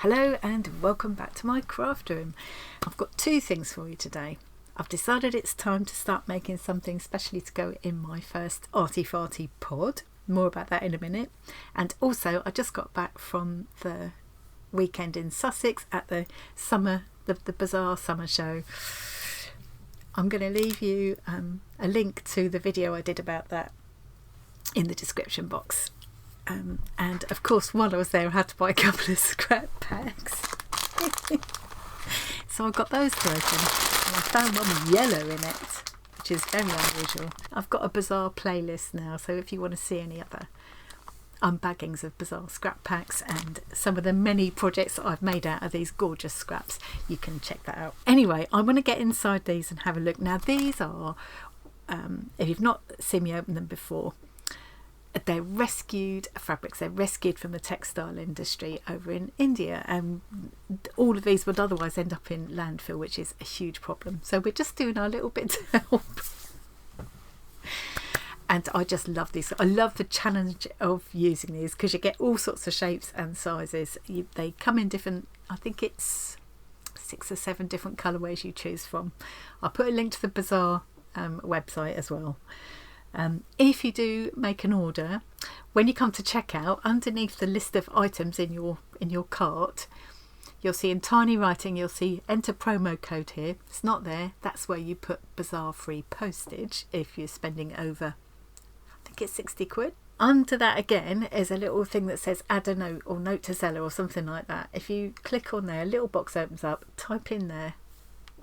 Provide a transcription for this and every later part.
Hello and welcome back to my craft room. I've got two things for you today. I've decided it's time to start making something specially to go in my first Arty Farty Pod. More about that in a minute. And also I just got back from the weekend in Sussex at the Bazaar summer show. I'm going to leave you a link to the video I did about that in the description box. And of course, while I was there, I had to buy a couple of scrap packs. So I got those to open, and I found one with yellow in it, which is very unusual. I've got a Bazaar playlist now, so if you want to see any other unbaggings of Bazaar scrap packs and some of the many projects that I've made out of these gorgeous scraps, you can check that out. Anyway, I want to get inside these and have a look. Now these are, if you've not seen me open them before, they're rescued fabrics. They're rescued from the textile industry over in India, and all of these would otherwise end up in landfill, which is a huge problem. So we're just doing our little bit to help. And I just love these. I love the challenge of using these because you get all sorts of shapes and sizes. They come in different, I think it's 6 or 7 different colourways you choose from. I'll put a link to the Bazaar website as well. If you do make an order, when you come to checkout, underneath the list of items in your cart, you'll see in tiny writing, you'll see enter promo code here. It's not there. That's where you put Bazaar free postage if you're spending over, I think it's 60 quid. Under that again is a little thing that says add a note or note to seller or something like that. If you click on there, a little box opens up, type in there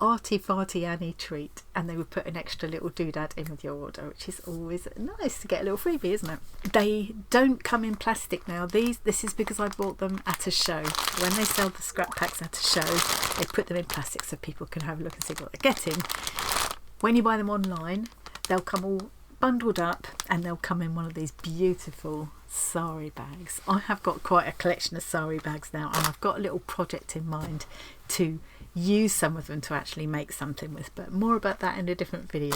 Arty Farty Annie treat, and they would put an extra little doodad in with your order, which is always nice to get a little freebie, isn't it? They don't come in plastic now. This is because I bought them at a show. When they sell the scrap packs at a show, they put them in plastic so people can have a look and see what they're getting. When you buy them online, they'll come all bundled up and they'll come in one of these beautiful sari bags. I have got quite a collection of sari bags now, and I've got a little project in mind to use some of them to actually make something with, but more about that in a different video.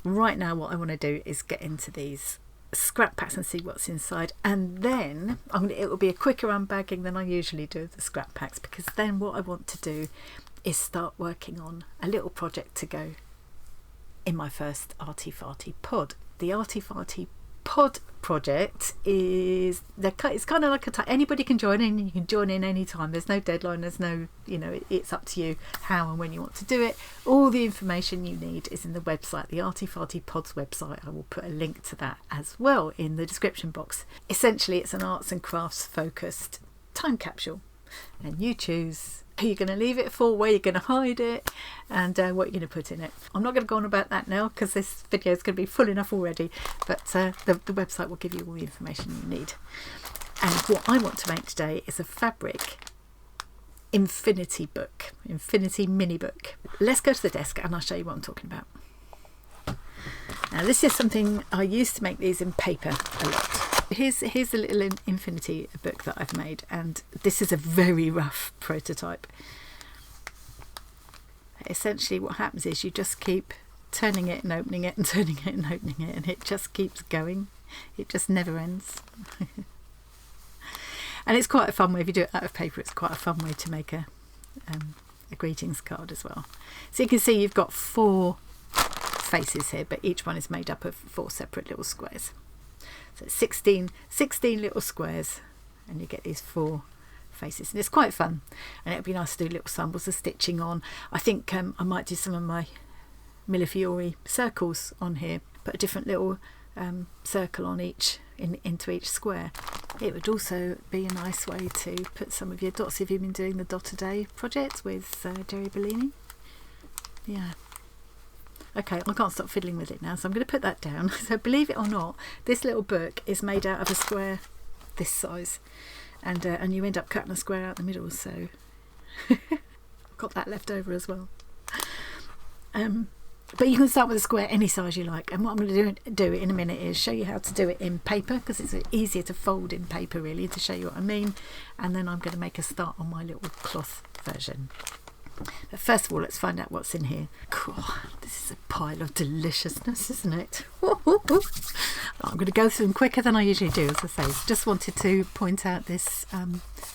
Right now what I want to do is get into these scrap packs and see what's inside, and then it will be a quicker unbagging than I usually do of the scrap packs, because then what I want to do is start working on a little project to go in my first Arty Farty Pod. The Arty Farty Pod project is it's kind of like anybody can join in. You can join in anytime. There's no deadline. There's no, it's up to you how and when you want to do it. All the information you need is in the website, the Arty Farty Pod's website. I will put a link to that as well in the description box. Essentially, it's an arts and crafts focused time capsule, and you choose who you're going to leave it for, where you're going to hide it, and what you're going to put in it. I'm not going to go on about that now because this video is going to be full enough already, but the website will give you all the information you need. And what I want to make today is a fabric infinity mini book. Let's go to the desk and I'll show you what I'm talking about. Now this is something I used to make these in paper a lot. Here's a little infinity book that I've made, and this is a very rough prototype. Essentially what happens is you just keep turning it and opening it and turning it and opening it, and it just keeps going. It just never ends. And it's quite a fun way, if you do it out of paper, it's quite a fun way to make a greetings card as well. So you can see you've got 4 faces here, but each one is made up of 4 separate little squares. So 16 little squares, and you get these 4 faces, and it's quite fun. And it would be nice to do little samples of stitching on. I think I might do some of my Millefiori circles on here, put a different little circle on into each square. It would also be a nice way to put some of your dots if you've been doing the dot a day project with Jerry Bellini. Yeah. Okay, I can't stop fiddling with it now, so I'm going to put that down. So believe it or not, this little book is made out of a square this size, and you end up cutting a square out the middle, so got that left over as well. But you can start with a square any size you like, and what I'm going to do in a minute is show you how to do it in paper, because it's easier to fold in paper really, to show you what I mean, and then I'm going to make a start on my little cloth version. But first of all, let's find out what's in here. Cool. This is a pile of deliciousness, isn't it? I'm going to go through them quicker than I usually do, as I say. Just wanted to point out this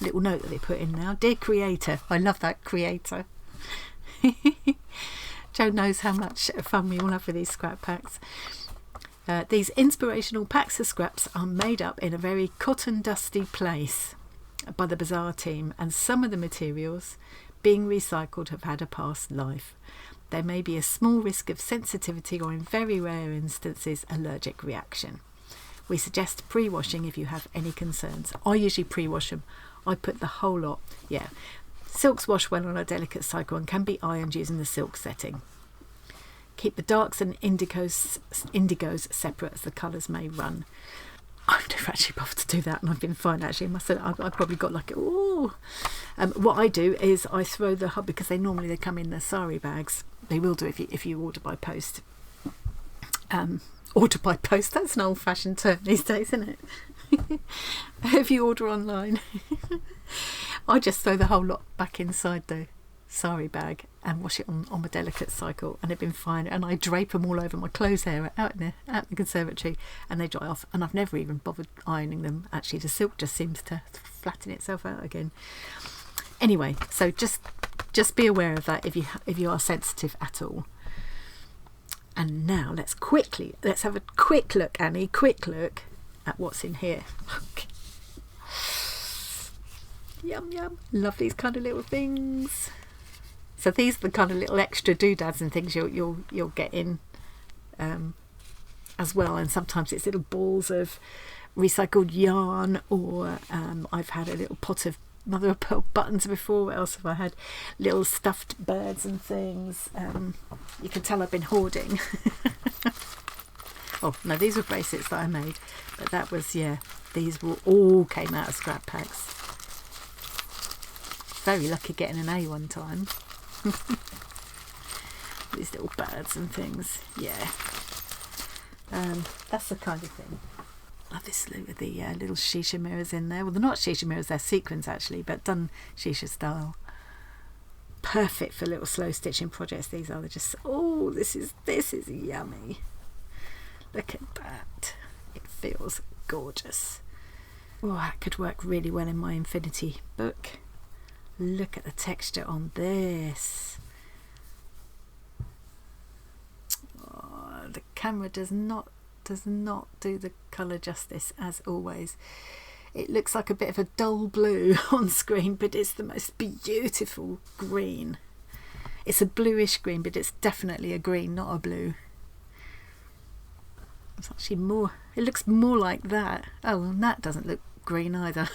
little note that they put in now. Dear creator. I love that, creator. Joe knows how much fun we all have with these scrap packs. These inspirational packs of scraps are made up in a very cotton dusty place by the Bazaar team, and some of the materials being recycled have had a past life. There may be a small risk of sensitivity or, in very rare instances, allergic reaction. We suggest pre-washing if you have any concerns. I usually pre-wash them. I put the whole lot. Yeah, silks wash well on a delicate cycle and can be ironed using the silk setting. Keep the darks and indigos separate as the colours may run. I've never actually bothered to do that, and I've been fine actually. I've probably got like, ooh. What I do is I throw the hub, because they come in the sari bags. They will do if you order by post. Order by post, that's an old-fashioned term these days, isn't it? If you order online. I just throw the whole lot back inside the sari bag and wash it on my delicate cycle, and they've been fine. And I drape them all over my clothes area out in the conservatory, and they dry off, and I've never even bothered ironing them. Actually, the silk just seems to flatten itself out again. Anyway, so just be aware of that if you are sensitive at all. And now let's have a quick look, Annie, at what's in here. Yum yum, love these kind of little things. So these are the kind of little extra doodads and things you'll get in as well. And sometimes it's little balls of recycled yarn, or I've had a little pot of mother of pearl buttons before. What else have I had? Little stuffed birds and things. You can tell I've been hoarding. Oh no, these were bracelets that I made, but that was, yeah, these all came out of scrap packs. Very lucky getting an A one time. These little birds and things, yeah. That's the kind of thing. Love this with the little shisha mirrors in there. Well, they're not shisha mirrors, they're sequins actually, but done shisha style. Perfect for little slow stitching projects. These are. They're just, oh, this is yummy. Look at that. It feels gorgeous. Oh, that could work really well in my infinity book. Look at the texture on this. Oh, the camera does not do the colour justice, as always. It looks like a bit of a dull blue on screen, but it's the most beautiful green. It's a bluish green, but it's definitely a green, not a blue. It's actually more, it looks more like that. Oh, and that doesn't look green either.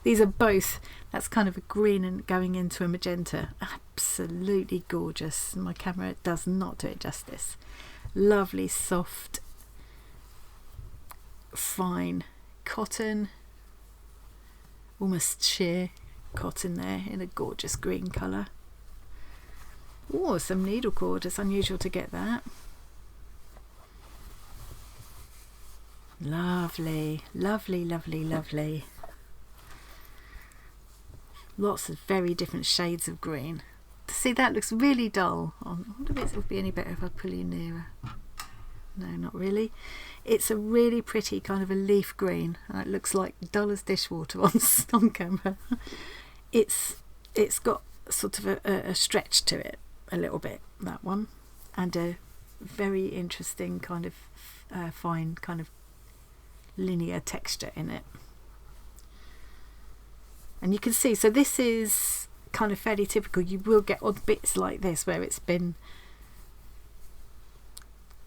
These are both, that's kind of a green and going into a magenta. Absolutely gorgeous. My camera does not do it justice. Lovely, soft, fine cotton, almost sheer cotton there in a gorgeous green colour. Oh, some needle cord. It's unusual to get that. Lovely, lovely, lovely, lovely. Lots of very different shades of green. See, that looks really dull. I wonder if it would be any better if I pull you nearer. No, not really. It's a really pretty kind of a leaf green. It looks like dull as dishwater on camera. It's got sort of a stretch to it a little bit, that one, and a very interesting kind of fine kind of linear texture in it. And you can see, so this is kind of fairly typical. You will get odd bits like this where it's been,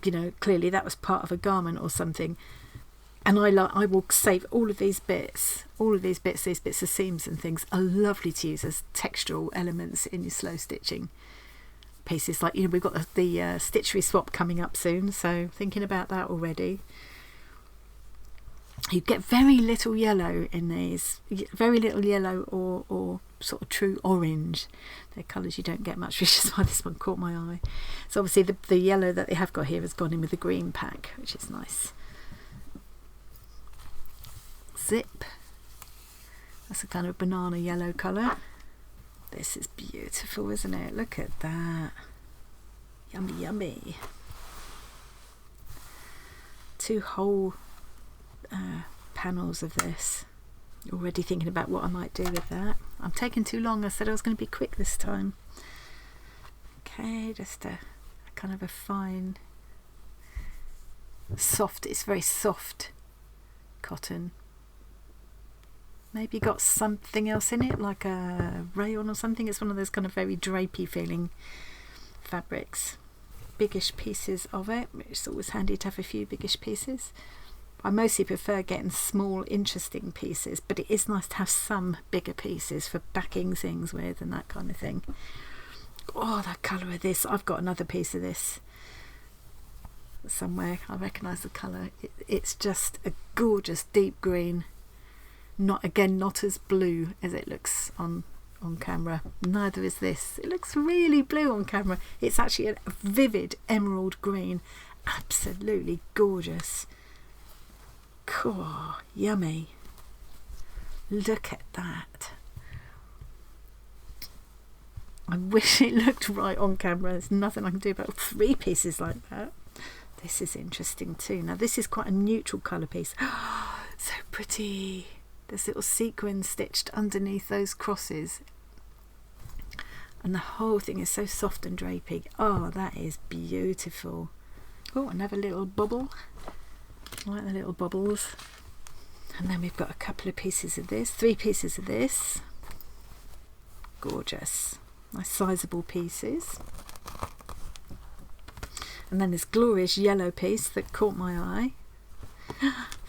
you know, clearly that was part of a garment or something. And I will save all of these bits, these bits of seams and things are lovely to use as textural elements in your slow stitching pieces. Like, you know, we've got the stitchery swap coming up soon, so thinking about that already. You get very little yellow in these, very little yellow or sort of true orange. They're colours you don't get much, which is why this one caught my eye. So obviously the yellow that they have got here has gone in with the green pack, which is nice. Zip. That's a kind of banana yellow colour. This is beautiful, isn't it? Look at that. Yummy, yummy. 2 whole panels of this. Already thinking about what I might do with that. I'm taking too long. I said I was going to be quick this time. Okay, just a kind of a fine, soft, it's very soft cotton. Maybe got something else in it, like a rayon or something. It's one of those kind of very drapey feeling fabrics. Biggish pieces of it. It's always handy to have a few biggish pieces. I mostly prefer getting small, interesting pieces, but it is nice to have some bigger pieces for backing things with and that kind of thing. Oh, that colour of this. I've got another piece of this somewhere. I recognise the colour. It's just a gorgeous deep green. Not as blue as it looks on camera. Neither is this. It looks really blue on camera. It's actually a vivid emerald green. Absolutely gorgeous. Cool, yummy. Look at that. I wish it looked right on camera. There's nothing I can do about 3 pieces like that. This is interesting too. Now this is quite a neutral colour piece. So pretty. There's little sequins stitched underneath those crosses. And the whole thing is so soft and drapey. Oh, that is beautiful. Oh, another little bubble. I like the little bubbles. And then we've got a couple of pieces of this, 3 pieces of this. Gorgeous. Nice sizable pieces. And then this glorious yellow piece that caught my eye.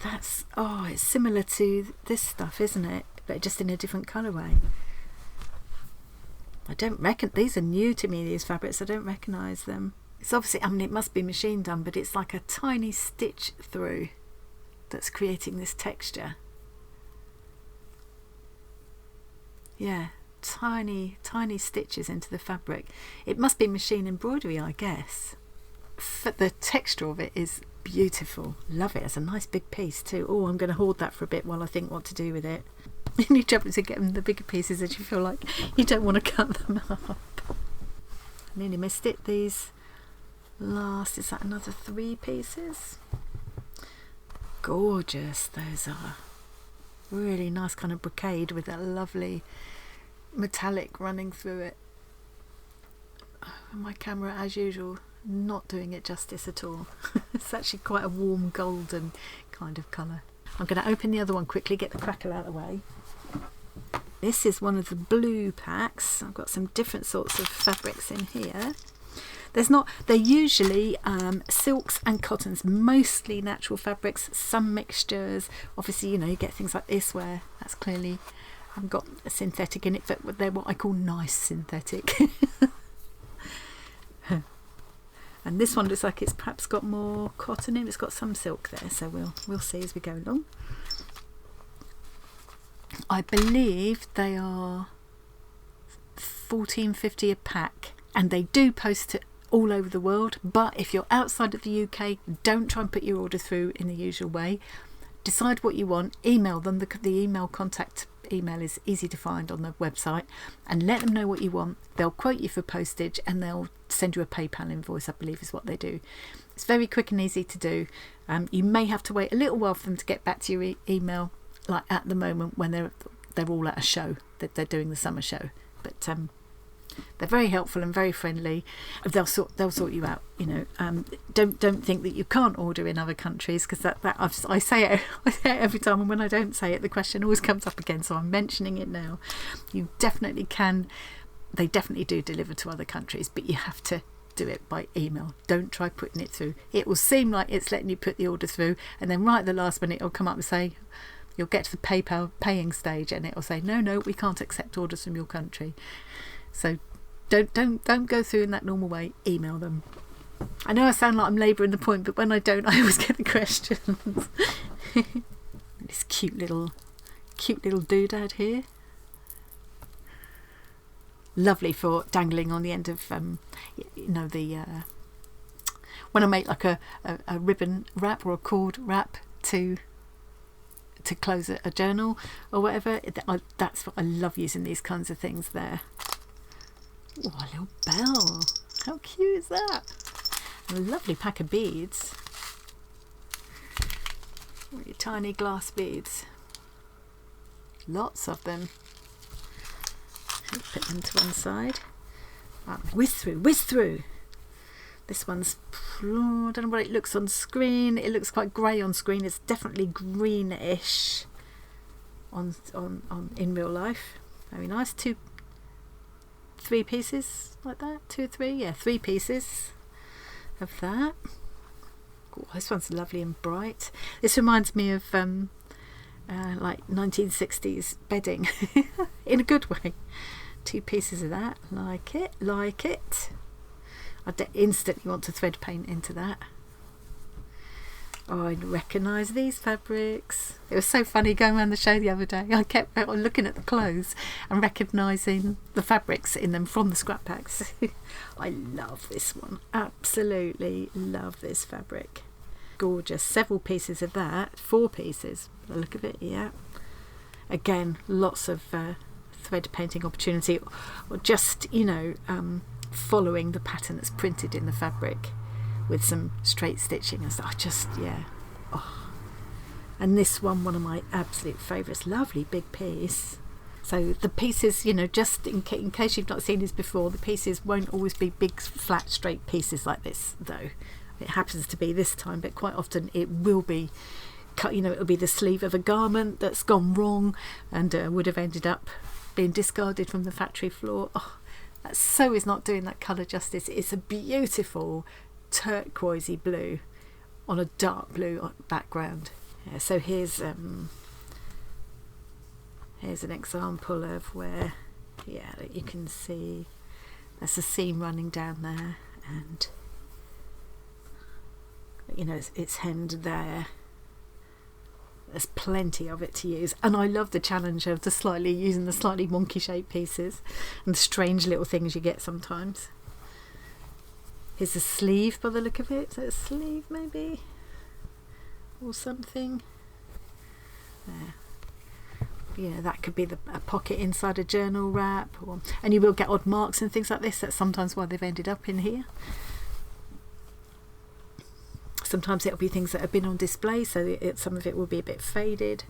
That's, oh, it's similar to this stuff, isn't it? But just in a different colourway. I don't reckon, these are new to me, these fabrics. I don't recognise them. It's obviously, I mean, it must be machine done, but it's like a tiny stitch through that's creating this texture. Yeah, tiny stitches into the fabric. It must be machine embroidery, I guess. But the texture of it is beautiful. Love it. It's a nice big piece too. Oh, I'm going to hoard that for a bit while I think what to do with it. You jump to get them the bigger pieces that you feel like you don't want to cut them up. I nearly missed it. These last, is that another 3 pieces? Gorgeous those are. Really nice kind of brocade with that lovely metallic running through it. My camera, as usual, not doing it justice at all. It's actually quite a warm golden kind of colour. I'm going to open the other one quickly, get the crackle out of the way. This is one of the blue packs. I've got some different sorts of fabrics in here. They're usually silks and cottons, mostly natural fabrics, some mixtures. Obviously, you know, you get things like this where that's clearly haven't got a synthetic in it, but they're what I call nice synthetic. And this one looks like it's perhaps got more cotton in it. It's got some silk there, so we'll see as we go along. I believe they are $14.50 a pack, and they do post to all over the world. But if you're outside of the UK, don't try and put your order through in the usual way. Decide what you want, email them. The email contact email is easy to find on the website, and let them know what you want. They'll quote you for postage and they'll send you a PayPal invoice, I believe is what they do. It's very quick and easy to do. You may have to wait a little while for them to get back to your email, like at the moment when they're all at a show, that they're doing the summer show. But they're very helpful and very friendly. They'll sort you out. You know, don't think that you can't order in other countries, because I say it every time, and when I don't say it, the question always comes up again. So I'm mentioning it now. You definitely can. They definitely do deliver to other countries, but you have to do it by email. Don't try putting it through. It will seem like it's letting you put the order through, and then right at the last minute it'll come up and say, you'll get to the PayPal paying stage, and it'll say, no, we can't accept orders from your country. So don't go through in that normal way. Email them. I know I sound like I'm labouring the point, but when I don't, I always get the questions. This cute little doodad here. Lovely for dangling on the end of you know, the when I make like a ribbon wrap or a cord wrap to close a journal or whatever. That's what I love, using these kinds of things there. Oh, a little bell. How cute is that? And a lovely pack of beads. Really tiny glass beads. Lots of them. Put them to one side. Whiz through. This one's, I don't know what it looks on screen. It looks quite grey on screen. It's definitely greenish on in real life. Very nice. 3 pieces like that. 2 or 3, yeah, 3 pieces of that. Oh, this one's lovely and bright. This reminds me of like 1960s bedding in a good way. 2 pieces of that. Like it. I instantly want to thread paint into that. Oh, I recognise these fabrics. It was so funny going around the show the other day. I kept looking at the clothes and recognising the fabrics in them from the scrap packs. I love this one. Absolutely love this fabric. Gorgeous. Several pieces of that. 4 pieces by the look of it, yeah. Again, lots of thread painting opportunity, or just, following the pattern that's printed in the fabric with some straight stitching and stuff. And this one of my absolute favourites. Lovely big piece. So the pieces, just in case you've not seen this before, the pieces won't always be big flat straight pieces like this, though. It happens to be this time, but quite often it will be cut. It'll be the sleeve of a garment that's gone wrong and would have ended up being discarded from the factory floor. That so is not doing that colour justice. It's a beautiful turquoisey blue on a dark blue background. Yeah, so here's an example of where, that you can see there's a seam running down there, and it's hemmed there. There's plenty of it to use, and I love the challenge of using the slightly wonky shaped pieces and the strange little things you get sometimes. Here's a sleeve by the look of it. Is that a sleeve maybe? Or something? There. That could be a pocket inside a journal wrap, and you will get odd marks and things like this. That's sometimes why they've ended up in here. Sometimes it'll be things that have been on display, so some of it will be a bit faded.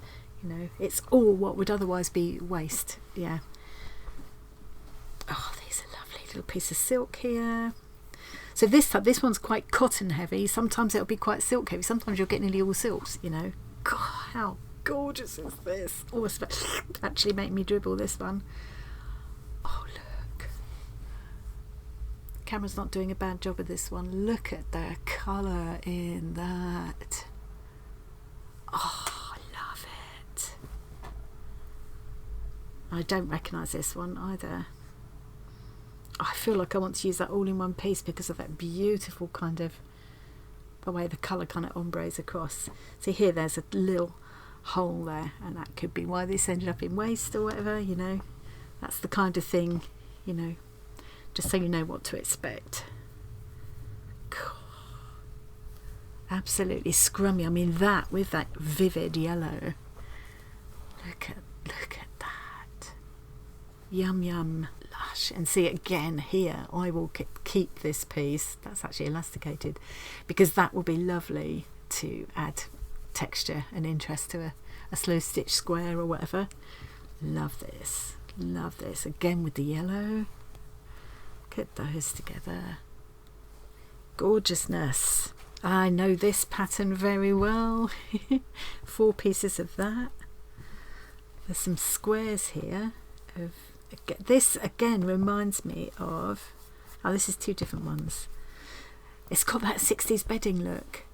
It's all what would otherwise be waste. Yeah. Oh, these are lovely. Little piece of silk here. So this one's quite cotton heavy. Sometimes it'll be quite silk heavy. Sometimes you'll get nearly all silks. God, how gorgeous is this? Oh, it's actually make me dribble, this one. Oh, look. Camera's not doing a bad job of this one. Look at the colour in that. Oh, I love it. I don't recognise this one either. I feel like I want to use that all in one piece because of that beautiful kind of, the way the colour kind of ombres across. See here, there's a little hole there, and that could be why this ended up in waste or whatever, That's the kind of thing, just so you know what to expect. Absolutely scrummy. I mean, that with that vivid yellow. Look at that. Yum yum. Lush. And see, again here, I will keep this piece. That's actually elasticated, because that will be lovely to add texture and interest to a slow stitch square or whatever. Love this. Again with the yellow. Look at those together. Gorgeousness. I know this pattern very well. 4 pieces of that. There's some squares here. This again reminds me of, this is 2 different ones. It's got that 60s bedding look,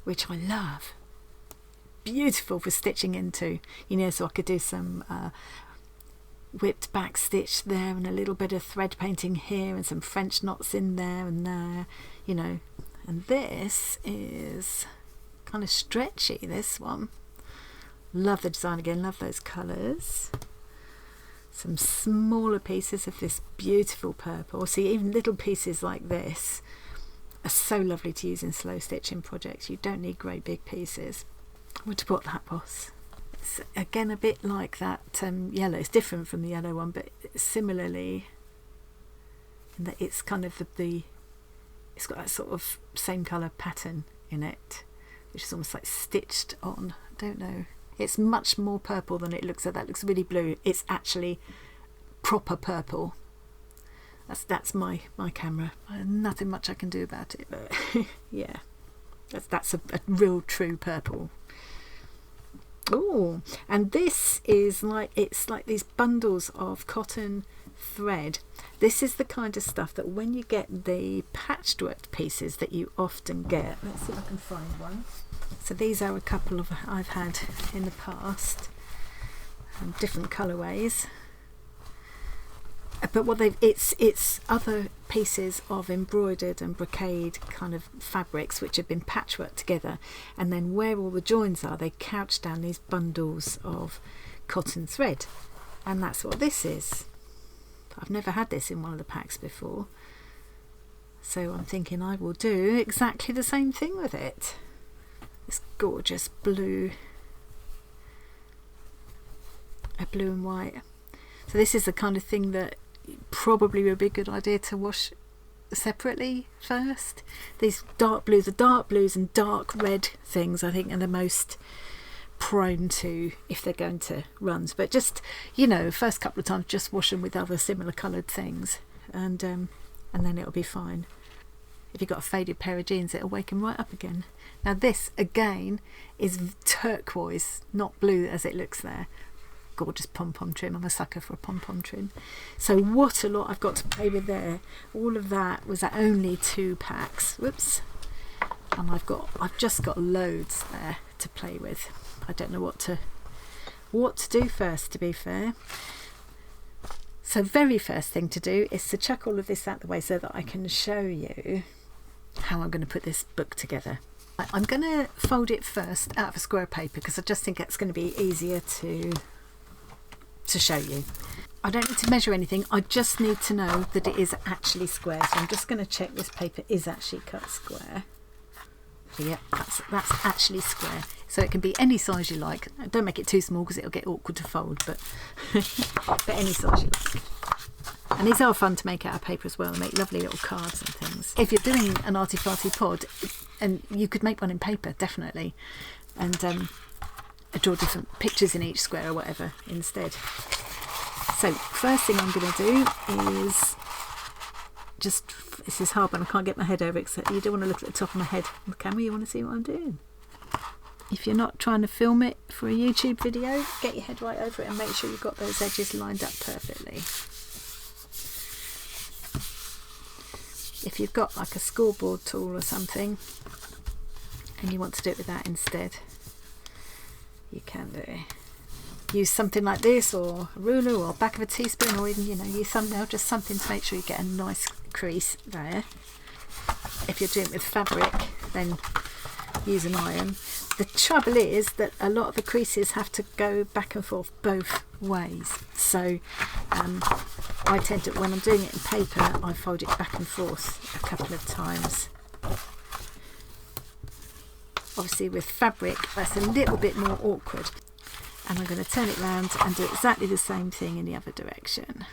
which I love. Beautiful for stitching into, so I could do some whipped back stitch there, and a little bit of thread painting here, and some French knots in there and there, and this is kind of stretchy, this one. Love the design again, love those colours. Some smaller pieces of this beautiful purple. See, even little pieces like this are so lovely to use in slow stitching projects. You don't need great big pieces. I would have bought that, boss. It's again a bit like that yellow. It's different from the yellow one, but similarly in that it's kind of it's got that sort of same colour pattern in it, which is almost like stitched on. I don't know. It's much more purple than it looks. That looks really blue. It's actually proper purple. That's my camera. Nothing much I can do about it, but yeah, that's a real true purple. Oh, and this is it's like these bundles of cotton thread. This is the kind of stuff that when you get the patchwork pieces that you often get. Let's see if I can find one. So these are a couple of I've had in the past, different colourways. But what it's other pieces of embroidered and brocade kind of fabrics which have been patchworked together, and then where all the joins are, they couch down these bundles of cotton thread, and that's what this is. I've never had this in one of the packs before, so I'm thinking I will do exactly the same thing with it. This gorgeous blue, a blue and white. So this is the kind of thing that probably would be a good idea to wash separately first. These dark blues, the dark blues and dark red things, I think, are the most prone to if they're going to runs. But just, you know, first couple of times, just wash them with other similar coloured things, and then it'll be fine. If you've got a faded pair of jeans, it'll wake them right up again. Now this again is turquoise, not blue as it looks there. Gorgeous pom-pom trim. I'm a sucker for a pom-pom trim. So what a lot I've got to play with there. All of that was at only 2 packs. Whoops. And I've just got loads there to play with. I don't know what to do first, to be fair. So very first thing to do is to chuck all of this out the way so that I can show you how I'm going to put this book together. I'm going to fold it first out of a square paper because I just think it's going to be easier to show you. I don't need to measure anything, I just need to know that it is actually square. So I'm just going to check this paper is actually cut square. So yeah, that's actually square. So it can be any size you like. Don't make it too small because it'll get awkward to fold, but but any size you like. And these are fun to make out of paper as well, and make lovely little cards and things. If you're doing an Arty Farty Pod, and you could make one in paper, definitely, and draw different pictures in each square or whatever instead. So first thing I'm going to do is this is hard when I can't get my head over it, so you don't want to look at the top of my head on the camera, you want to see what I'm doing. If you're not trying to film it for a YouTube video, get your head right over it and make sure you've got those edges lined up perfectly. If you've got like a scoreboard tool or something and you want to do it with that instead, you can do it. Use something like this, or a ruler, or back of a teaspoon, or even, you know, use thumbnail, just something to make sure you get a nice crease there. If you're doing it with fabric, then use an iron. The trouble is that a lot of the creases have to go back and forth both ways. So I tend to, when I'm doing it in paper, I fold it back and forth a couple of times. Obviously with fabric, that's a little bit more awkward. And I'm going to turn it round and do exactly the same thing in the other direction.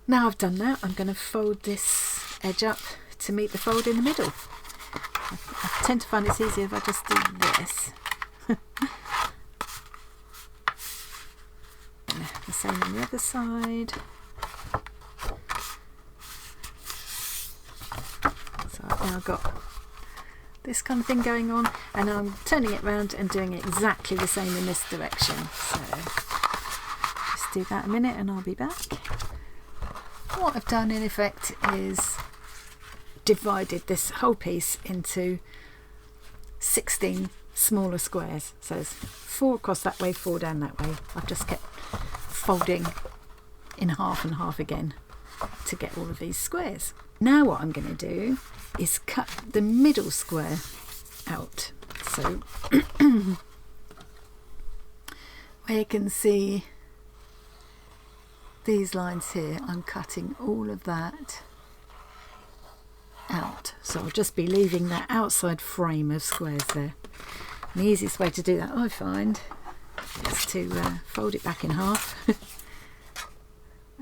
Now I've done that, I'm going to fold this edge up to meet the fold in the middle. I tend to find it's easier if I just do this. The same on the other side. So I've now got this kind of thing going on, and I'm turning it round and doing exactly the same in this direction. So just do that a minute and I'll be back. What I've done in effect is divided this whole piece into 16 smaller squares. So there's 4 across that way, 4 down that way. I've just kept folding in half and half again to get all of these squares. Now what I'm going to do is cut the middle square out. So you can see these lines here, I'm cutting all of that out. So I'll just be leaving that outside frame of squares there. And the easiest way to do that, I find, is to fold it back in half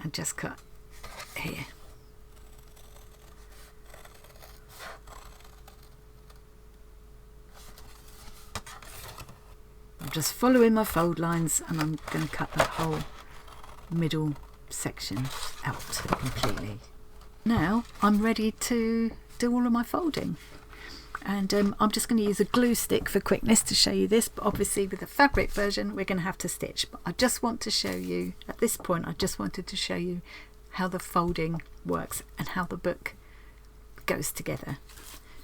and just cut here. I'm just following my fold lines, and I'm going to cut that whole middle section out completely. Now I'm ready to do all of my folding, and I'm just going to use a glue stick for quickness to show you this, but obviously with the fabric version we're going to have to stitch. But I just want to show you, at this point I just wanted to show you how the folding works and how the book goes together,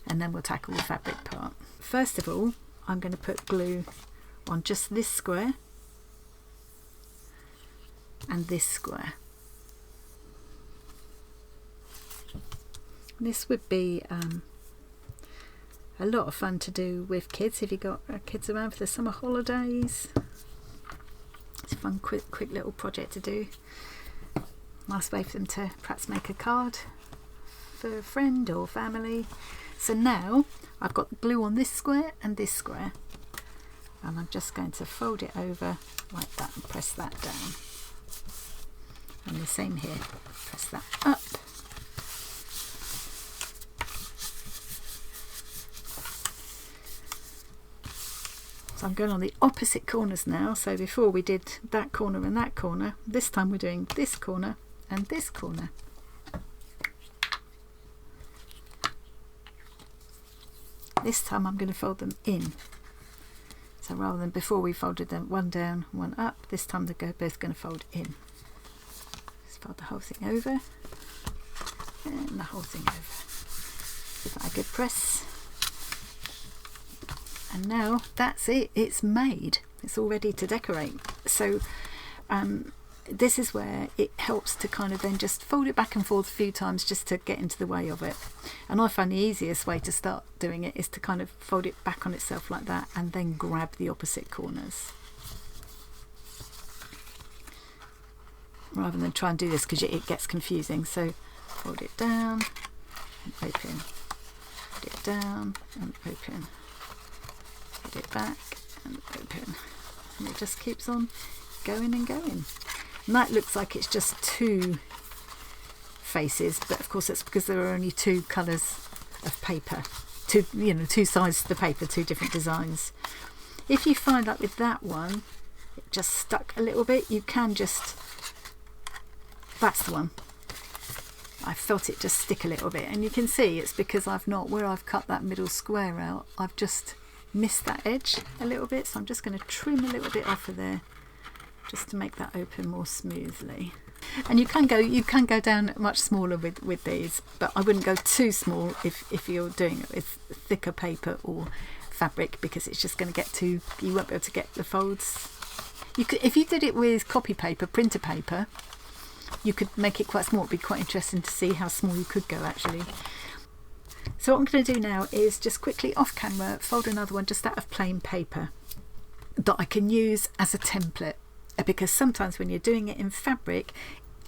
and then we'll tackle the fabric part. First of all, I'm going to put glue on just this square and this square. This would be a lot of fun to do with kids if you've got kids around for the summer holidays. It's a fun quick little project to do. Nice way for them to perhaps make a card for a friend or family. So now I've got glue on this square and this square, and I'm just going to fold it over like that and press that down. And the same here, press that up. So I'm going on the opposite corners now. So before we did that corner and that corner, this time we're doing this corner and this corner. This time I'm going to fold them in. So rather than before we folded them one down, one up, this time they're both going to fold in. Just fold the whole thing over and the whole thing over. Give that a good press. And now that's it, it's made. It's all ready to decorate. So this is where it helps to kind of then just fold it back and forth a few times just to get into the way of it. And I find the easiest way to start doing it is to kind of fold it back on itself like that and then grab the opposite corners. Rather than try and do this because it gets confusing. So fold it down and open, fold it down and open, fold it back and open. And it just keeps on going and going. And that looks like it's just two faces, but of course that's because there are only two colours of paper, two sides to the paper, two different designs. If you find that with that one it just stuck a little bit, you can just, that's the one, I felt it just stick a little bit, and you can see it's because I've not, where I've cut that middle square out, I've just missed that edge a little bit, so I'm just going to trim a little bit off of there just to make that open more smoothly. And you can go down much smaller with these, but I wouldn't go too small if you're doing it with thicker paper or fabric, because it's just going to get too, you won't be able to get the folds. You could, if you did it with copy paper, printer paper, you could make it quite small. It'd be quite interesting to see how small you could go actually. So what I'm going to do now is just quickly off camera fold another one just out of plain paper that I can use as a template, because sometimes when you're doing it in fabric,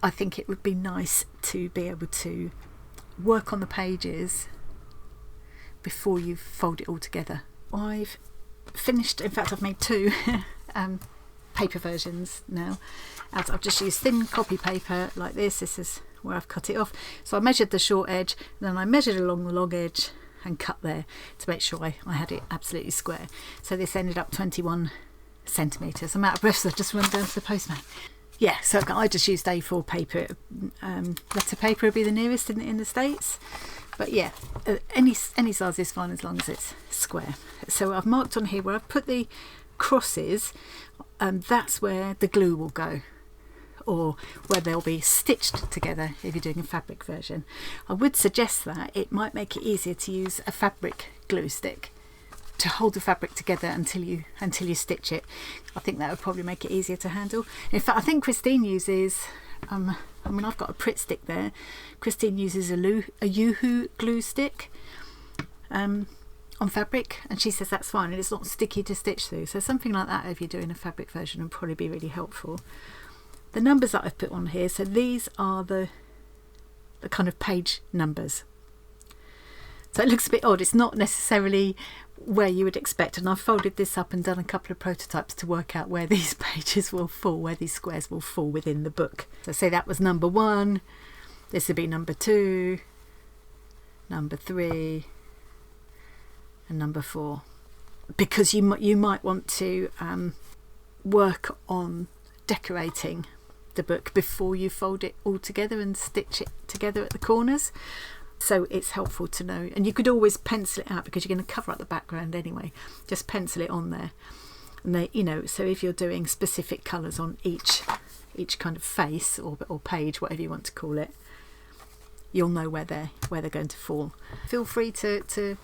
I think it would be nice to be able to work on the pages before you fold it all together. I've finished, in fact I've made two paper versions now, as I've just used thin copy paper like this. This is where I've cut it off. So I measured the short edge, and then I measured along the long edge and cut there to make sure I had it absolutely square. So this ended up 21 centimetres. I'm out of breath, so I've just run down to the postman. Yeah, so I just used A4 paper. Letter paper would be the nearest in the States. But yeah, any size is fine as long as it's square. So I've marked on here where I've put the crosses, that's where the glue will go, or where they'll be stitched together if you're doing a fabric version. I would suggest that it might make it easier to use a fabric glue stick to hold the fabric together until you stitch it. I think that would probably make it easier to handle. In fact, I think Christine uses, I mean I've got a Pritt stick there, Christine uses a Yoo-hoo glue stick, and on fabric, and she says that's fine and it's not sticky to stitch through. So something like that, if you're doing a fabric version, would probably be really helpful. The numbers that I've put on here, so these are the kind of page numbers. So it looks a bit odd, it's not necessarily where you would expect, and I've folded this up and done a couple of prototypes to work out where these pages will fall, where these squares will fall within the book. So say that was number 1, this would be number 2, number 3 and number 4, because you might want to work on decorating the book before you fold it all together and stitch it together at the corners. So it's helpful to know, and you could always pencil it out because you're going to cover up the background anyway. Just pencil it on there, and they, you know, so if you're doing specific colours on each kind of face or page, whatever you want to call it, you'll know where they're going to fall. Feel free to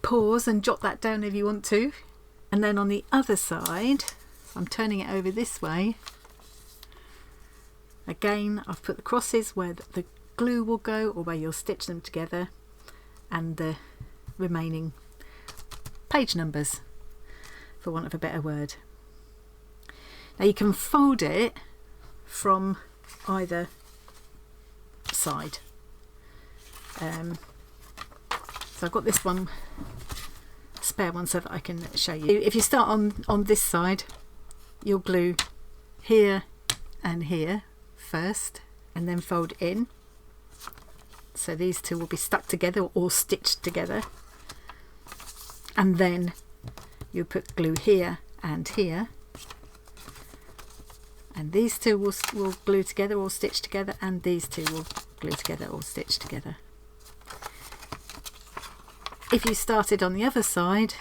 pause and jot that down if you want to. And then on the other side, I'm turning it over this way. Again, I've put the crosses where the glue will go, or where you'll stitch them together, and the remaining page numbers, for want of a better word. Now you can fold it from either side. So I've got this one, spare one, so that I can show you. If you start on this side, you'll glue here and here first, and then fold in. So these two will be stuck together or stitched together, and then you put glue here and here, and these two will glue together or stitch together, and these two will glue together or stitch together. If you started on the other side,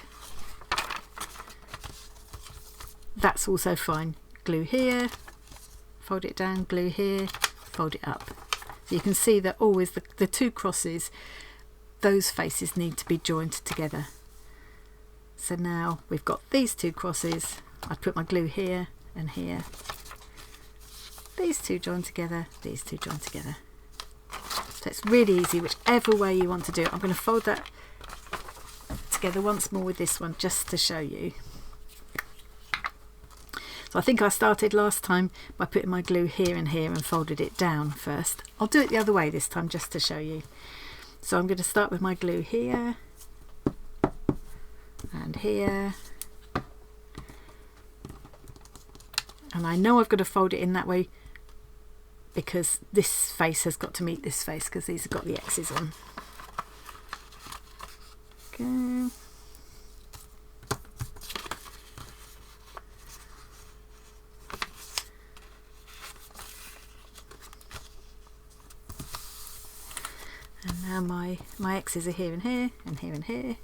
that's also fine. Glue here, fold it down, glue here, fold it up. So you can see that always the two crosses, those faces need to be joined together. So now we've got these two crosses. I'd put my glue here and here. These two join together, these two join together. So it's really easy, whichever way you want to do it. I'm going to fold that together once more with this one just to show you. So I think I started last time by putting my glue here and here and folded it down first. I'll do it the other way this time just to show you. So I'm going to start with my glue here and here. And I know I've got to fold it in that way because this face has got to meet this face, because these have got the X's on. Okay. And now my X's are here and here and here and here.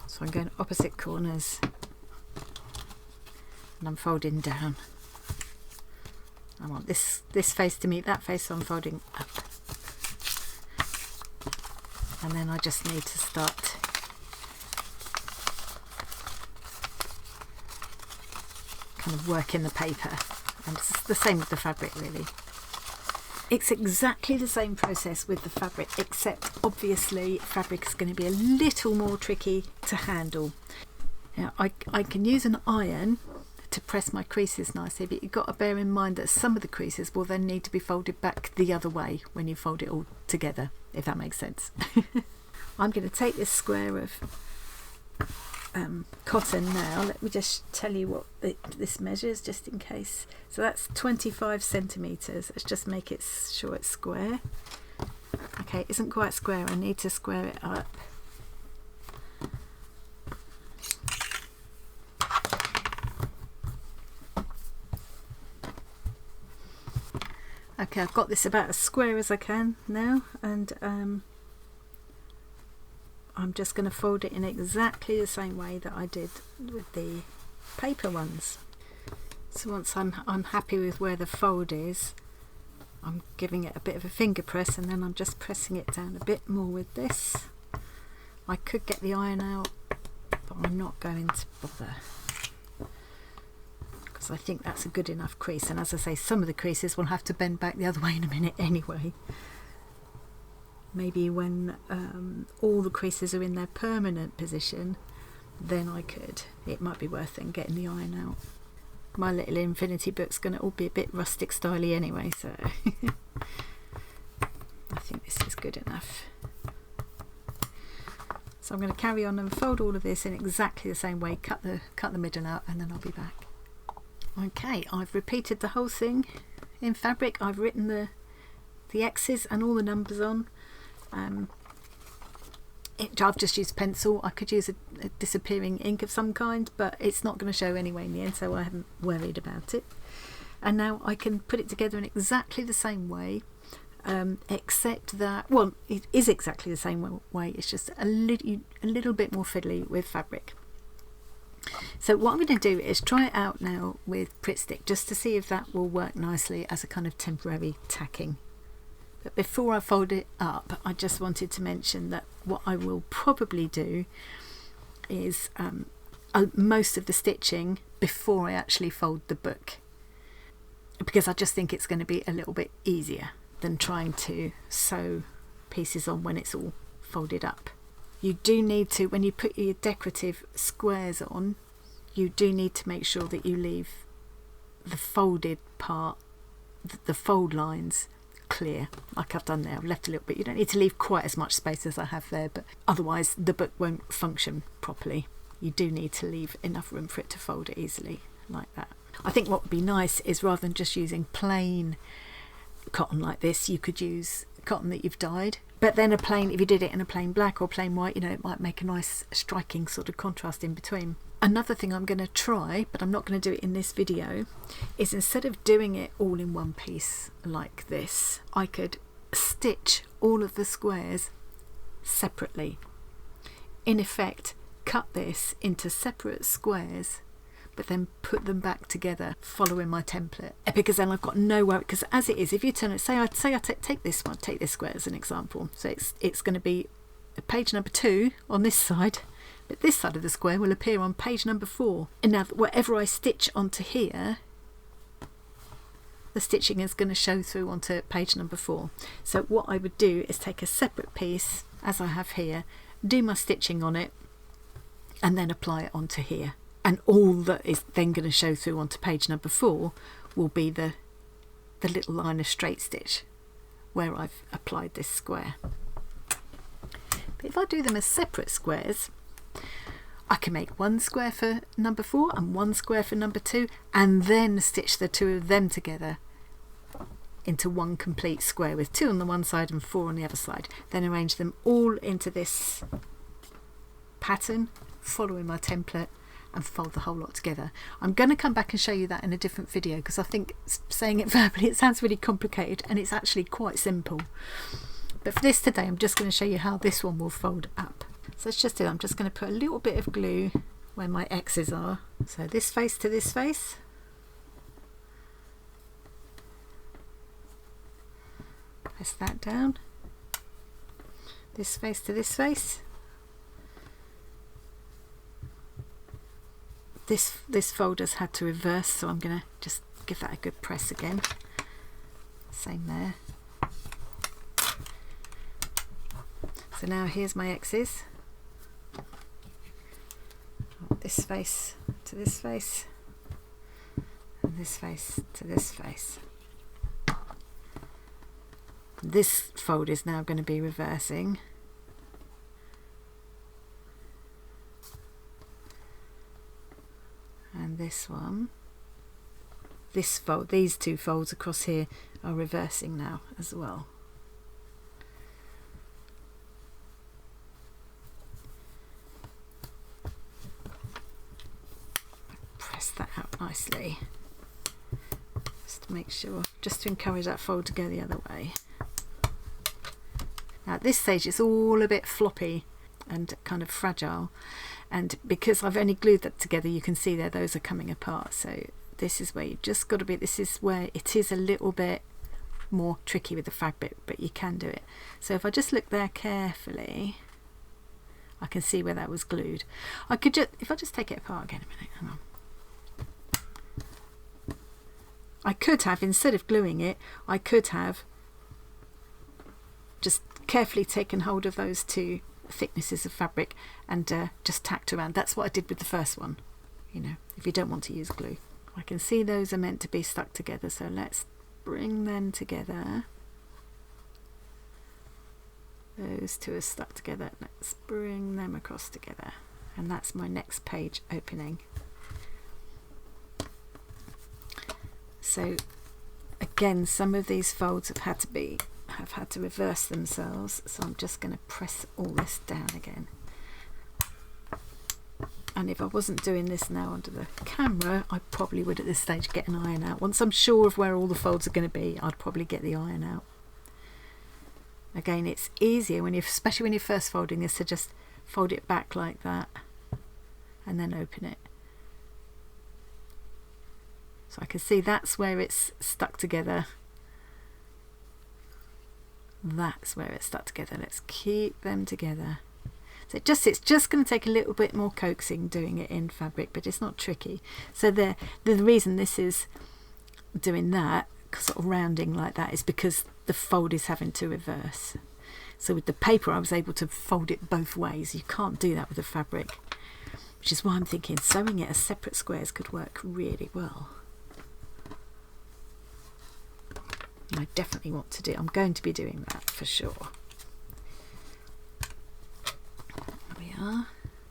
So I'm going opposite corners and I'm folding down. I want this face to meet that face, so I'm folding up. And then I just need to start kind of working the paper. And it's the same with the fabric really. It's exactly the same process with the fabric, except obviously fabric is going to be a little more tricky to handle. Now, I can use an iron to press my creases nicely, but you've got to bear in mind that some of the creases will then need to be folded back the other way when you fold it all together, if that makes sense. I'm going to take this square of cotton now. Let me just tell you what this measures, just in case. So that's 25 centimetres. Let's just make it sure it's square. Okay, it isn't quite square. I need to square it up. Okay, I've got this about as square as I can now, and I'm just going to fold it in exactly the same way that I did with the paper ones. So once I'm happy with where the fold is, I'm giving it a bit of a finger press, and then I'm just pressing it down a bit more with this. I could get the iron out, but I'm not going to bother, because I think that's a good enough crease. And as I say, some of the creases will have to bend back the other way in a minute anyway. maybe when all the creases are in their permanent position, then it might be worth then getting the iron out. My little infinity book's going to all be a bit rustic styly anyway, so I think this is good enough. So I'm going to carry on and fold all of this in exactly the same way, cut the middle out, and then I'll be back. Okay, I've repeated the whole thing in fabric. I've written the X's and all the numbers on. I've just used pencil. I could use a disappearing ink of some kind, but it's not going to show anyway in the end, so I haven't worried about it. And now I can put it together in exactly the same way, except that, well, it is exactly the same way, it's just a little bit more fiddly with fabric. So what I'm going to do is try it out now with Pritt Stick, just to see if that will work nicely as a kind of temporary tacking. But before I fold it up, I just wanted to mention that what I will probably do is most of the stitching before I actually fold the book, because I just think it's going to be a little bit easier than trying to sew pieces on when it's all folded up. You do need to, when you put your decorative squares on, you do need to make sure that you leave the folded part, the fold lines, clear, like I've done there. I've left a little bit. You don't need to leave quite as much space as I have there, but otherwise the book won't function properly. You do need to leave enough room for it to fold it easily, like that. I think what would be nice is, rather than just using plain cotton like this, you could use cotton that you've dyed, but then if you did it in a plain black or plain white, it might make a nice striking sort of contrast in between. Another thing I'm going to try, but I'm not going to do it in this video, is instead of doing it all in one piece like this, I could stitch all of the squares separately. In effect, cut this into separate squares, but then put them back together following my template, because then I've got no worry. Because as it is, if you turn it, say I take this one, take this square as an example, so it's going to be page number 2 on this side, but this side of the square will appear on page number 4. And now whatever I stitch onto here, the stitching is going to show through onto page number 4. So what I would do is take a separate piece, as I have here, do my stitching on it, and then apply it onto here. And all that is then going to show through onto page number 4 will be the little line of straight stitch where I've applied this square. But if I do them as separate squares, I can make one square for number 4 and one square for number 2, and then stitch the two of them together into one complete square with 2 on the one side and 4 on the other side. Then arrange them all into this pattern following my template and fold the whole lot together. I'm going to come back and show you that in a different video, because I think saying it verbally, it sounds really complicated, and it's actually quite simple. But for this today, I'm just going to show you how this one will fold up. So let's just do that. I'm just going to put a little bit of glue where my X's are. So this face to this face. Press that down. This face to this face. This folder's had to reverse, so I'm going to just give that a good press again. Same there. So now here's my X's. This face to this face, and this face to this face. This fold is now going to be reversing. And this one, this fold, these two folds across here are reversing now as well. Press that out nicely, just to make sure, just to encourage that fold to go the other way. Now at this stage it's all a bit floppy and kind of fragile, and because I've only glued that together, you can see there those are coming apart. So this is where you just got to be, this is where it is a little bit more tricky with the fabric, but you can do it. So if I just look there carefully, I can see where that was glued. I could just, if I just take it apart again a minute, hang on. I could have, instead of gluing it, I could have just carefully taken hold of those two thicknesses of fabric and just tacked around. That's what I did with the first one, you know, if you don't want to use glue. I can see those are meant to be stuck together, so let's bring them together. Those two are stuck together. Let's bring them across together, and that's my next page opening. So again, some of these folds have had to reverse themselves, so I'm just going to press all this down again. And if I wasn't doing this now under the camera, I probably would at this stage get an iron out. Once I'm sure of where all the folds are going to be, I'd probably get the iron out. Again, it's easier especially when you're first folding this, to just fold it back like that and then open it. So I can see that's where it's stuck together. That's where it's stuck together. Let's keep them together. So it's just going to take a little bit more coaxing doing it in fabric, but it's not tricky. So the reason this is doing that, sort of rounding like that, is because the fold is having to reverse. So with the paper I was able to fold it both ways. You can't do that with the fabric, which is why I'm thinking sewing it as separate squares could work really well. And I definitely want to I'm going to be doing that for sure. There we are.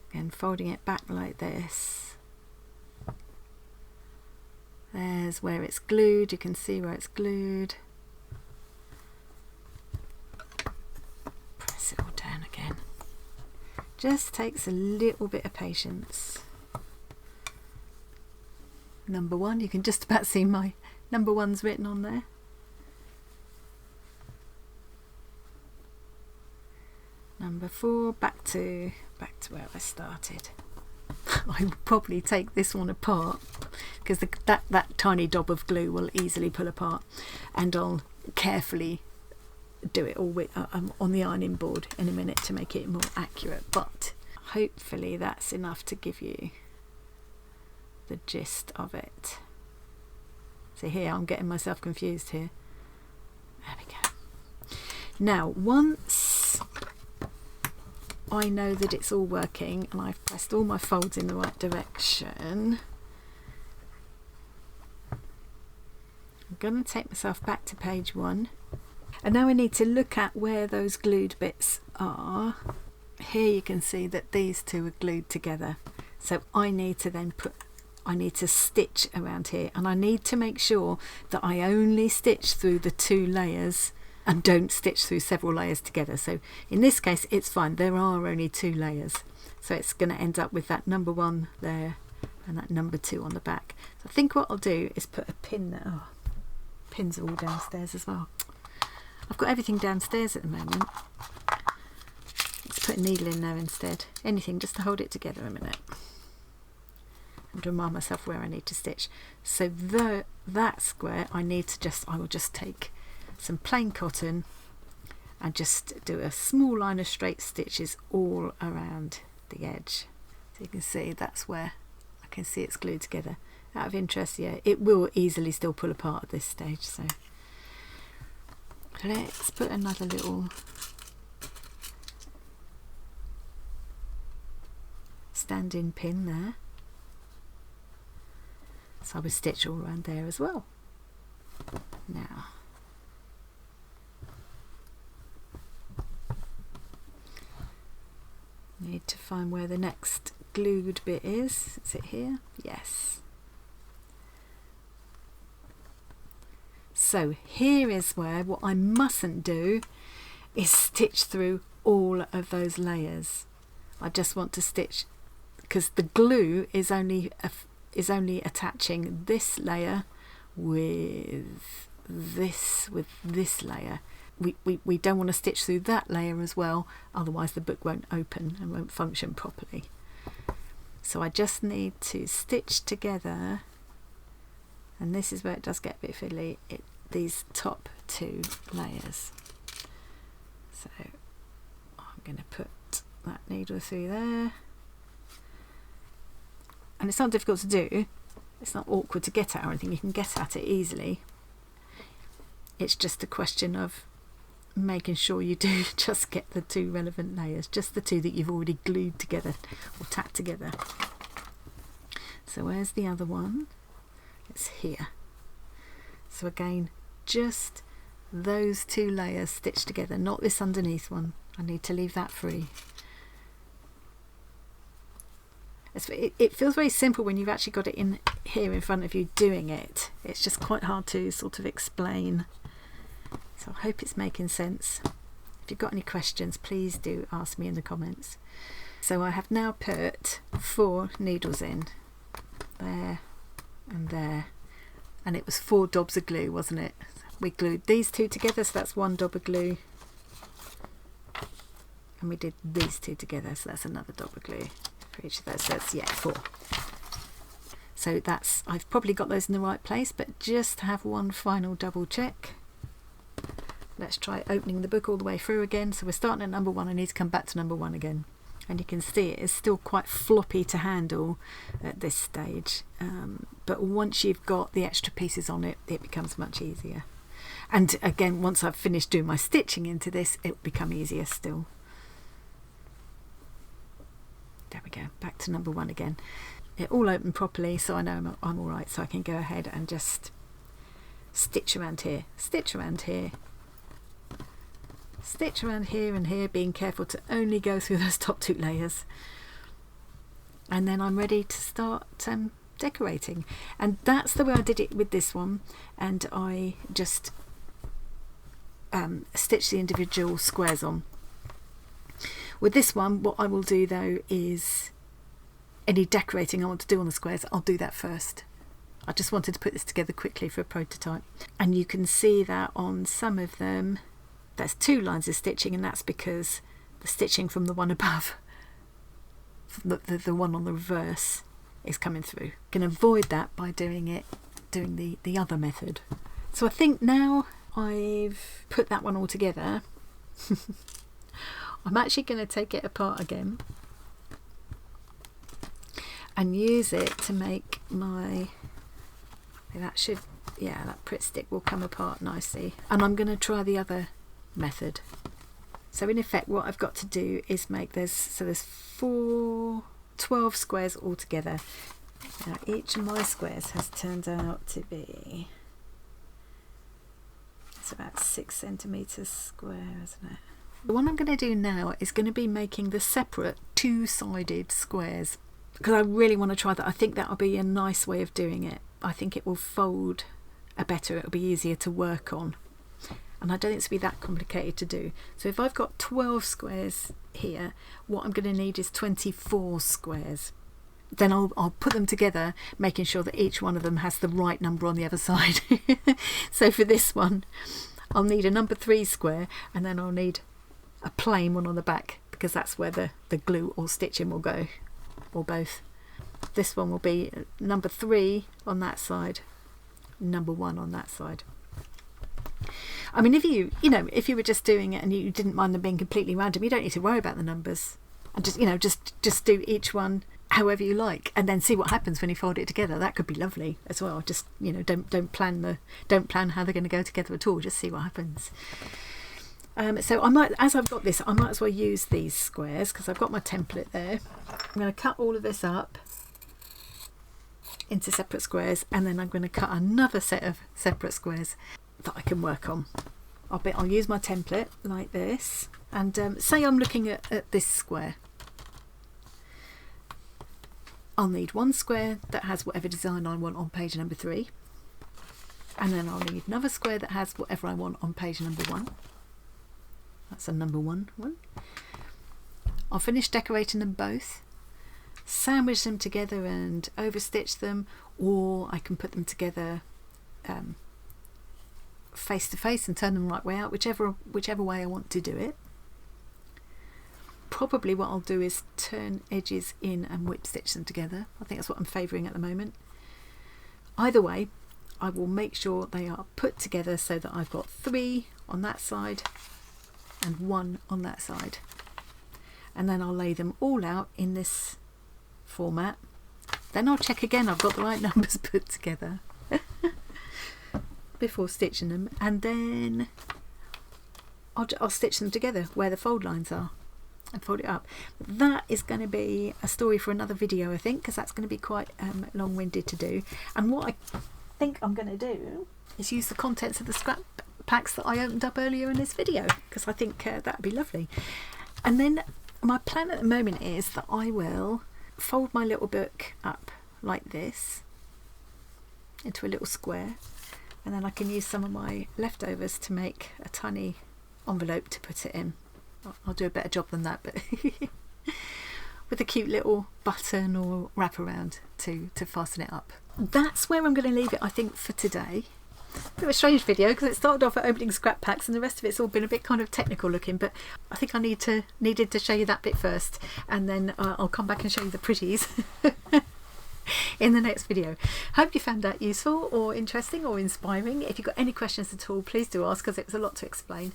Again, folding it back like this. There's where it's glued. You can see where it's glued. Press it all down again. Just takes a little bit of patience. Number 1, you can just about see my number 1's written on there. Number 4, back to where I started. I will probably take this one apart because that tiny dob of glue will easily pull apart, and I'll carefully do it all on the ironing board in a minute to make it more accurate, but hopefully that's enough to give you the gist of it. So here I'm getting myself confused here. There we go. Now once I know that it's all working and I've pressed all my folds in the right direction, I'm going to take myself back to page 1, and now I need to look at where those glued bits are. Here you can see that these two are glued together, so I need to stitch around here, and I need to make sure that I only stitch through the 2 layers and don't stitch through several layers together. So in this case it's fine, there are only 2 layers, so it's going to end up with that number 1 there and that number 2 on the back. So I think what I'll do is put a pin there. Oh, pins are all downstairs as well. I've got everything downstairs at the moment. Let's put a needle in there instead. Anything just to hold it together a minute and remind myself where I need to stitch. So that square I will just take some plain cotton and just do a small line of straight stitches all around the edge. So you can see that's where I can see it's glued together. Out of interest, yeah, it will easily still pull apart at this stage, so let's put another little stand-in pin there. So I will stitch all around there as well. Now need to find where the next glued bit is. Is it here? Yes. So here is where what I mustn't do is stitch through all of those layers. I just want to stitch, because the glue is only attaching this layer with this layer. We don't want to stitch through that layer as well, otherwise the book won't open and won't function properly. So I just need to stitch together, and this is where it does get a bit fiddly, these top 2 layers. So I'm going to put that needle through there, and it's not difficult to do, it's not awkward to get at or anything, you can get at it easily. It's just a question of making sure you do just get the 2 relevant layers, just the 2 that you've already glued together or tacked together. So where's the other one? It's here. So again, just those 2 layers stitched together, not this underneath one. I need to leave that free. It feels very simple when you've actually got it in here in front of you doing it. It's just quite hard to sort of explain. So I hope it's making sense. If you've got any questions, please do ask me in the comments. So I have now put 4 needles in, there and there, and it was 4 dobs of glue, wasn't it? We glued these 2 together, so that's 1 dob of glue, and we did these 2 together, so that's another dob of glue for each of those. So that's, yeah, 4. So that's, I've probably got those in the right place, but just to have one final double check, let's try opening the book all the way through again. So we're starting at number 1. I need to come back to number 1 again, and you can see it is still quite floppy to handle at this stage, but once you've got the extra pieces on it, it becomes much easier. And again, once I've finished doing my stitching into this, it will become easier still. There we go, back to number 1 again. It all opened properly, so I know I'm all right, so I can go ahead and just stitch around here, stitch around here, stitch around here and here, being careful to only go through those top 2 layers. And then I'm ready to start decorating. And that's the way I did it with this one. And I just stitched the individual squares on. With this one, what I will do though is any decorating I want to do on the squares, I'll do that first. I just wanted to put this together quickly for a prototype. And you can see that on some of them, there's 2 lines of stitching, and that's because the stitching from the one above, the one on the reverse, is coming through. You can avoid that by doing the other method. So I think now I've put that one all together, I'm actually going to take it apart again and use it to make my, that should, yeah, that Pritt stick will come apart nicely. And I'm going to try the other method. So in effect what I've got to do is make there's 12 squares altogether. Now each of my squares has turned out to be, it's about 6 centimeters square, isn't it? The one I'm going to do now is going to be making the separate 2-sided squares, because I really want to try that. I think that'll be a nice way of doing it. I think it will fold better, it'll be easier to work on, and I don't think it's be that complicated to do. So if I've got 12 squares here, what I'm going to need is 24 squares. Then I'll put them together, making sure that each one of them has the right number on the other side. So for this one, I'll need a number 3 square, and then I'll need a plain one on the back, because that's where the glue or stitching will go, or both. This one will be number 3 on that side, number 1 on that side. I mean, if you were just doing it and you didn't mind them being completely random, you don't need to worry about the numbers, and just do each one however you like, and then see what happens when you fold it together. That could be lovely as well. Just don't plan how they're going to go together at all. Just see what happens. So I might, as I've got this, I might as well use these squares because I've got my template there. I'm going to cut all of this up into separate squares, and then I'm going to cut another set of separate squares that I can work on. I'll use my template like this, and say I'm looking at this square. I'll need one square that has whatever design I want on page number 3, and then I'll need another square that has whatever I want on page number 1. That's a number 1 one. I'll finish decorating them both, sandwich them together and overstitch them, or I can put them together face to face and turn them right way out, whichever way I want to do it. Probably what I'll do is turn edges in and whip stitch them together. I think that's what I'm favouring at the moment. Either way, I will make sure they are put together so that I've got 3 on that side and 1 on that side, and then I'll lay them all out in this format. Then I'll check again I've got the right numbers put together before stitching them, and then I'll stitch them together where the fold lines are and fold it up. That is going to be a story for another video, I think, because that's going to be quite long-winded to do. And what I think I'm going to do is use the contents of the scrap packs that I opened up earlier in this video, because I think that would be lovely. And then my plan at the moment is that I will fold my little book up like this into a little square, and then I can use some of my leftovers to make a tiny envelope to put it in. I'll do a better job than that, but with a cute little button or wraparound to fasten it up. That's where I'm going to leave it, I think, for today. Bit of a strange video because it started off at opening scrap packs and the rest of it's all been a bit kind of technical looking, but I think I needed to show you that bit first, and then I'll come back and show you the pretties in the next video. Hope you found that useful or interesting or inspiring. If you've got any questions at all, please do ask, because it was a lot to explain,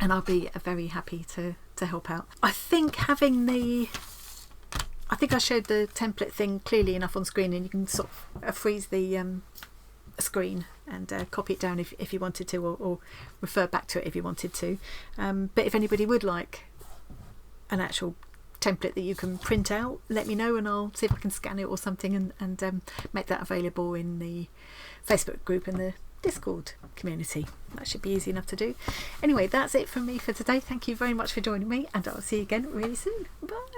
and I'll be very happy to help out. I think I showed the template thing clearly enough on screen, and you can sort of freeze the screen and copy it down if you wanted to, or refer back to it if you wanted to. But if anybody would like an actual template that you can print out, let me know and I'll see if I can scan it or something and make that available in the Facebook group and the Discord community. That should be easy enough to do. Anyway, that's it from me for today. Thank you very much for joining me, and I'll see you again really soon. Bye.